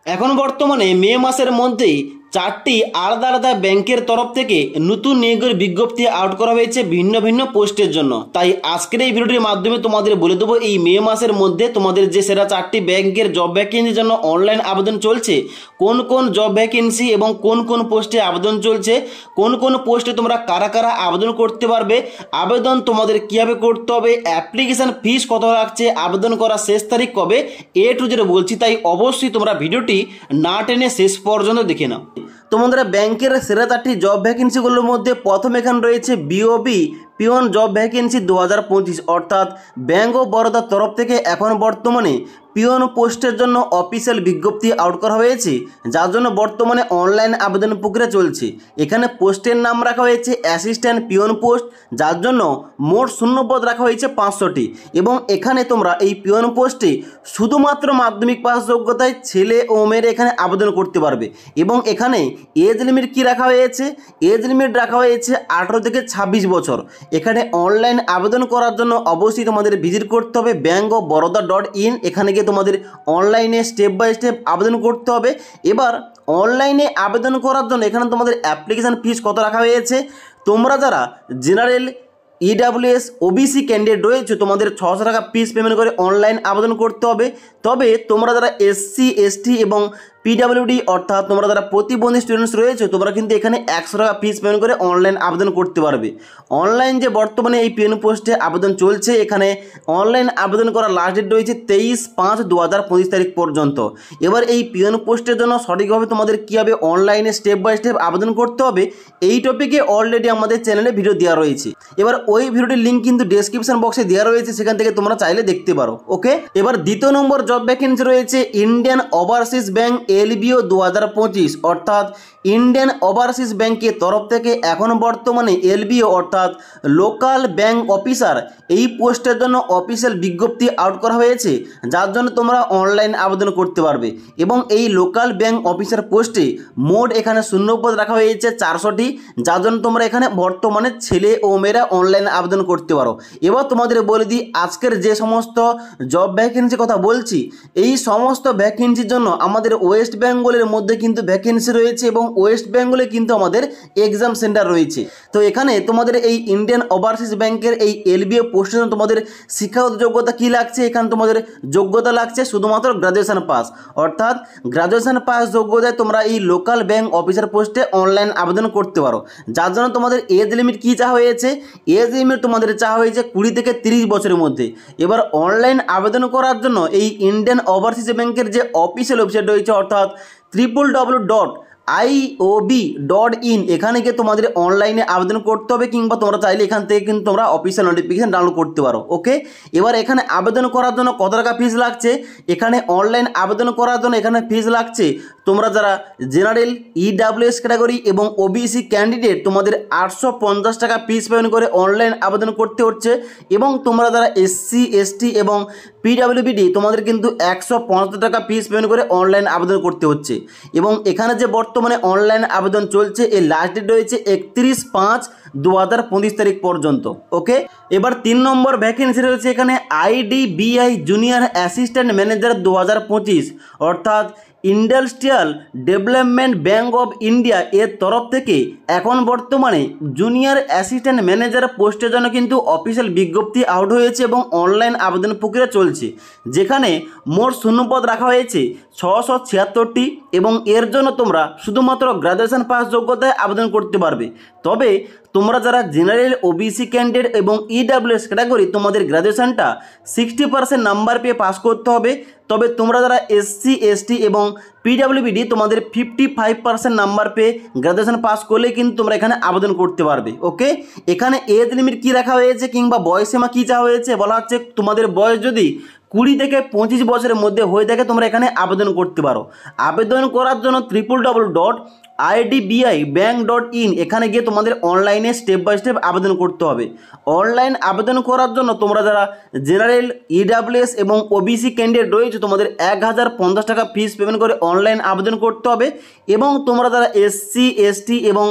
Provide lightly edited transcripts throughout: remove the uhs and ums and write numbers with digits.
এখন বর্তমানে মে মাসের মধ্যেই 4টি আলাদা আলাদা ব্যাংকের তরফ থেকে নতুন নিয়োগের বিজ্ঞপ্তি আউট করা হয়েছে ভিন্ন ভিন্ন পোস্টের জন্য। তাই আজকের এই ভিডিওটির মাধ্যমে তোমাদের বলে দেবো এই মে মাসের মধ্যে তোমাদের যে সেরা 4টি ব্যাংকের জব ভ্যাকেন্সির জন্য অনলাইন আবেদন চলছে, কোন কোন জব ভ্যাকেন্সি এবং কোন কোন পোস্টে আবেদন চলছে, কোন কোন পোস্টে তোমরা কারা কারা আবেদন করতে পারবে, আবেদন তোমাদের কীভাবে করতে হবে, অ্যাপ্লিকেশন ফিস কত লাগছে, আবেদন করার শেষ তারিখ কবে, A to Z বলছি। তাই অবশ্যই তোমরা ভিডিওটি না টেনে শেষ পর্যন্ত দেখে নাও। তোমাদের ব্যাংকের সেরা 4টি জব ভ্যাকেন্সিগুলোর মধ্যে প্রথম এখানে রয়েছে বিওবি পিওন জব ভ্যাকেন্সি 2025, অর্থাৎ ব্যাঙ্ক অফ বরোদার তরফ থেকে এখন বর্তমানে পিওন পোস্টের জন্য অফিসিয়াল বিজ্ঞপ্তি আউট করা হয়েছে, যার জন্য বর্তমানে অনলাইন আবেদন প্রক্রিয়া চলছে। এখানে পোস্টের নাম রাখা হয়েছে অ্যাসিস্ট্যান্ট পিওন পোস্ট, যার জন্য মোট শূন্যপদ রাখা হয়েছে 500টি। এবং এখানে তোমরা এই পিওন পোস্টে শুধুমাত্র মাধ্যমিক পাস যোগ্যতায় ছেলে ও মেয়েরা এখানে আবেদন করতে পারবে। এবং এখানে এজ লিমিট কী রাখা হয়েছে? এজ লিমিট রাখা হয়েছে 18 থেকে 26 বছর। এখানে অনলাইন আবেদন করার জন্য অবশ্যই তোমাদের ভিজিট করতে হবে bankofbaroda.in। এখানে গিয়ে তোমাদের অনলাইনে স্টেপ বাই স্টেপ আবেদন করতে হবে। এবার অনলাইনে আবেদন করার জন্য এখানে তোমাদের অ্যাপ্লিকেশান ফিস কত রাখা হয়েছে? তোমরা যারা জেনারেল EWS OBC ক্যান্ডিডেট রয়েছে তোমাদের 600 টাকা ফিস পেমেন্ট করে অনলাইন আবেদন করতে হবে। তবে তোমরা যারা SC ST এবং PWD অর্থাৎ তোমরা যারা প্রতিবন্ধী স্টুডেন্টস রয়েছে তোমরা কিন্তু এখানে 100 টাকা ফিস পেমেন্ট করে অনলাইন আবেদন করতে পারবে। অনলাইন যে বর্তমানে এই পিএন পোস্টে আবেদন চলছে, এখানে অনলাইন আবেদন করার লাস্ট ডেট রয়েছে 23/5/2025 তারিখ পর্যন্ত। এবার এই পিএন পোস্টের জন্য সঠিকভাবে তোমাদের কীভাবে অনলাইনে স্টেপ বাই স্টেপ আবেদন করতে হবে এই টপিকে অলরেডি আমাদের চ্যানেলে ভিডিও দেওয়া রয়েছে। এবার ওই ভিডিওটির লিঙ্ক কিন্তু ডেসক্রিপশন বক্সে দেওয়া রয়েছে, সেখান থেকে তোমরা চাইলে দেখতে পারো। ওকে, এবার দ্বিতীয় নম্বর জব ভ্যাকেন্সি রয়েছে ইন্ডিয়ান ওভারসিজ ব্যাংক LBO 2025, অর্থাৎ ইন্ডিয়ান ওভারসিজ ব্যাংকের তরফ থেকে এখন বর্তমানে LBO অর্থাৎ লোকাল ব্যাংক অফিসার এই পোস্টের জন্য অফিসিয়াল বিজ্ঞপ্তি আউট করা হয়েছে, যার জন্য তোমরা অনলাইন আবেদন করতে পারবে। এবং এই লোকাল ব্যাংক অফিসার পোস্টে মোট এখানে শূন্যপদ রাখা হয়েছে 400টি, যার জন্য তোমরা এখানে বর্তমানে ছেলে ও মেয়েরা অনলাইন আবেদন করতে পারো। এবার তোমাদের বলে দিই আজকের যে সমস্ত জব ভ্যাকেন্সির কথা বলছি এই সমস্ত ভ্যাকেন্সির জন্য আমাদের ওয়েস্ট বেঙ্গলের মধ্যে কিন্তু ভ্যাকেন্সি রয়েছে এবং ওয়েস্ট বেঙ্গলে কিন্তু আমাদের এক্সাম সেন্টার রয়েছে। তো এখানে তোমাদের এই ইন্ডিয়ান ওভারসিজ ব্যাংকের এই LBO পোস্টের জন্য তোমাদের শিক্ষাগত যোগ্যতা কী লাগছে? এখানে তোমাদের যোগ্যতা লাগছে শুধুমাত্র গ্রাজুয়েশন পাস, অর্থাৎ গ্রাজুয়েশন পাস যোগ্যতায় তোমরা এই লোকাল ব্যাংক অফিসার পোস্টে অনলাইন আবেদন করতে পারো। যার জন্য তোমাদের এজ লিমিট কী চাওয়া হয়েছে? এজ লিমিট তোমাদের চাওয়া হয়েছে 20 থেকে 30 বছরের মধ্যে। এবার অনলাইন আবেদন করার জন্য এই ইন্ডিয়ান ওভারসিজ ব্যাংকের যে অফিসিয়াল ওয়েবসাইট রয়েছে অর্থাৎ www.iob.in, এখানে গিয়ে তোমাদের অনলাইনে আবেদন করতে হবে, কিংবা তোমরা চাইলে এখান থেকে কিন্তু তোমরা অফিসিয়াল নোটিফিকেশন ডাউনলোড করতে পারো। ওকে, এবার এখানে আবেদন করার জন্য কত টাকা ফিস লাগছে? এখানে অনলাইন আবেদন করার জন্য এখানে ফিস লাগছে তোমরা যারা জেনারেল EWS ক্যাটাগরি এবং OBC ক্যান্ডিডেট তোমাদের 850 টাকা ফিস পেমেন্ট করে অনলাইন আবেদন করতে হচ্ছে। এবং তোমরা যারা SC ST এবং PWD তোমাদের কিন্তু 175 টাকা ফিস পেমেন্ট করে অনলাইন আবেদন করতে হচ্ছে। এবং এখানে যে বর্তমানে অনলাইন আবেদন চলছে এর লাস্ট ডেট রয়েছে 31/5/2025 তারিখ পর্যন্ত। ওকে, এবার 3 নম্বর ভ্যাকেন্সি রয়েছে এখানে IDBI জুনিয়র অ্যাসিস্ট্যান্ট ম্যানেজার 2025, অর্থাৎ industrial development bank of India এর তরফ থেকে এখন বর্তমানে জুনিয়র অ্যাসিস্ট্যান্ট ম্যানেজার পোস্টের জন্য কিন্তু অফিসিয়াল বিজ্ঞপ্তি আউট হয়েছে এবং অনলাইন আবেদন প্রক্রিয়া চলছে, যেখানে মোট শূন্যপদ রাখা হয়েছে 676টি। এবং এর জন্য তোমরা শুধুমাত্র গ্রাজুয়েশন পাস যোগ্যতায় আবেদন করতে পারবে। তবে তোমরা যারা জেনারেল OBC ক্যান্ডিডেট এবং EWS ক্যাটাগরি তোমাদের গ্রাজুয়েশনটা 60% নাম্বার পেয়ে পাস করতে হবে। তবে তোমরা যারা SC ST এবং PWD তোমাদের 55% নাম্বার পেয়ে গ্রাজুয়েশন পাস করলে কিন্তু তোমরা এখানে আবেদন করতে পারবে। ওকে, এখানে এজ লিমিট কী রাখা হয়েছে কিংবা বয়সীমা কী চাওয়া হয়েছে? বলা হচ্ছে তোমাদের বয়স যদি 20 থেকে 25 বছরের মধ্যে হয়ে থাকে তোমরা এখানে আবেদন করতে পারো। আবেদন করার জন্য www.idbibank.in এখানে গিয়ে তোমাদের অনলাইনে স্টেপ বাই স্টেপ আবেদন করতে হবে। অনলাইন আবেদন করার জন্য তোমরা যারা জেনারেল EWS এবং OBC ক্যান্ডিডেট রয়েছে তোমাদের 1050 টাকা ফিস পেমেন্ট করে অনলাইন আবেদন করতে হবে। এবং তোমরা যারা SC ST এবং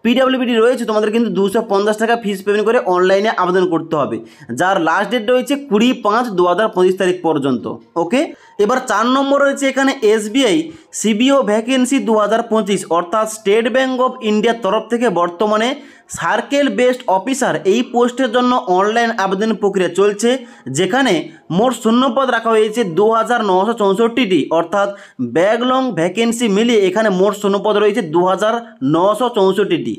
পিডাব্লিউবিডি রয়েছে তোমাদের কিন্তু 250 টাকা ফিস পেমেন্ট করে অনলাইনে আবেদন করতে হবে, যার লাস্ট ডেট রয়েছে 20/5/2025 তারিখ পর্যন্ত। ওকে, এবার 4 নম্বর রয়েছে এখানে এসবিআই সিবিও ভ্যাকেন্সি 2025, অর্থাৎ স্টেট ব্যাঙ্ক অফ ইন্ডিয়ার তরফ থেকে বর্তমানে সার্কেল বেসড অফিসার এই পোস্টের জন্য অনলাইন আবেদন প্রক্রিয়া চলছে, যেখানে মোট শূন্যপদ রাখা হয়েছে 2964টি, অর্থাৎ ব্যাকলং ভ্যাকেন্সি মিলিয়ে এখানে মোট শূন্যপদ রয়েছে 2964টি,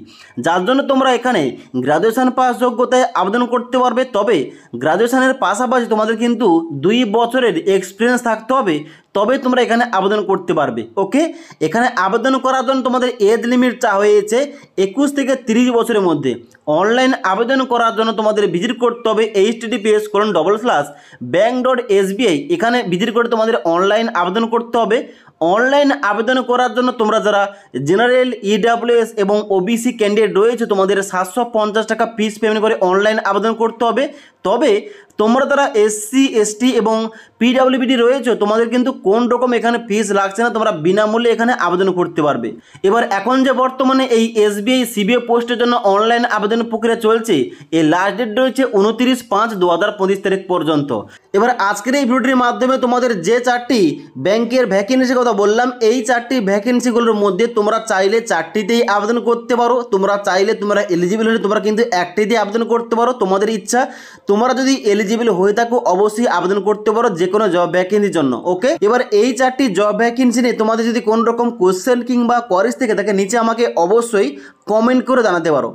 যার জন্য তোমরা এখানে গ্র্যাজুয়েশন পাস যোগ্যতায় আবেদন করতে পারবে। তবে গ্র্যাজুয়েশনের পাশাপাশি তোমাদের কিন্তু 2 বছরের এক্সপিরিয়েন্স থাকতে হবে, তবে তোমরা এখানে আবেদন করতে পারবে। ওকে, এখানে আবেদন করার জন্য তোমাদের এজ লিমিট চাওয়া হয়েছে 21 থেকে 30 বছরের মধ্যে। অনলাইন আবেদন করার জন্য তোমাদের ভিজিট করতে হবে https://bank.sbi, এখানে ভিজিট করে তোমাদের অনলাইন আবেদন করতে হবে। অনলাইন আবেদন করার জন্য তোমরা যারা জেনারেল, ইডাব্লিউএস এবং ওবিসি ক্যান্ডিডেট রয়েছে তোমাদের 750 টাকা ফিস পেমেন্ট করে অনলাইন আবেদন করতে হবে। তবে তোমরা যারা এসসি, এসটি এবং পিডাব্লিউবিডি রয়েছে তোমাদের কিন্তু কোন রকম এখানে ফিস লাগছে না, তোমরা বিনামূল্যে এখানে আবেদন করতে পারবে। এবার এখন যে বর্তমানে এই এসবিআই সিবিও পোস্টের জন্য অনলাইন আবেদন প্রক্রিয়া চলছে, এর লাস্ট ডেট রয়েছে 29/5/2025 তারিখ পর্যন্ত। এবার আজকের এই ভিডিওটির মাধ্যমে তোমাদের যে 4টি ব্যাংকের ভ্যাকেন্সির কথা বললাম, এই 4টি ভ্যাকেন্সিগুলোর মধ্যে তোমরা চাইলে 4টিতেই আবেদন করতে পারো, তোমরা চাইলে তোমরা এলিজিবল হলে তোমরা কিন্তু 1টিতেই আবেদন করতে পারো, তোমাদের ইচ্ছা। তোমরা যদি এলিজিবল হয়ে থাকো অবশ্যই আবেদন করতে পারো যে কোনো জব ভ্যাকেন্সির জন্য। ওকে, এবার এই 4টি জব ভ্যাকেন্সি নিয়ে তোমাদের যদি কোনো রকম কোশ্চেন কিংবা কোয়ারিজ থেকে থাকে নিচে আমাকে অবশ্যই কমেন্ট করে জানাতে পারো।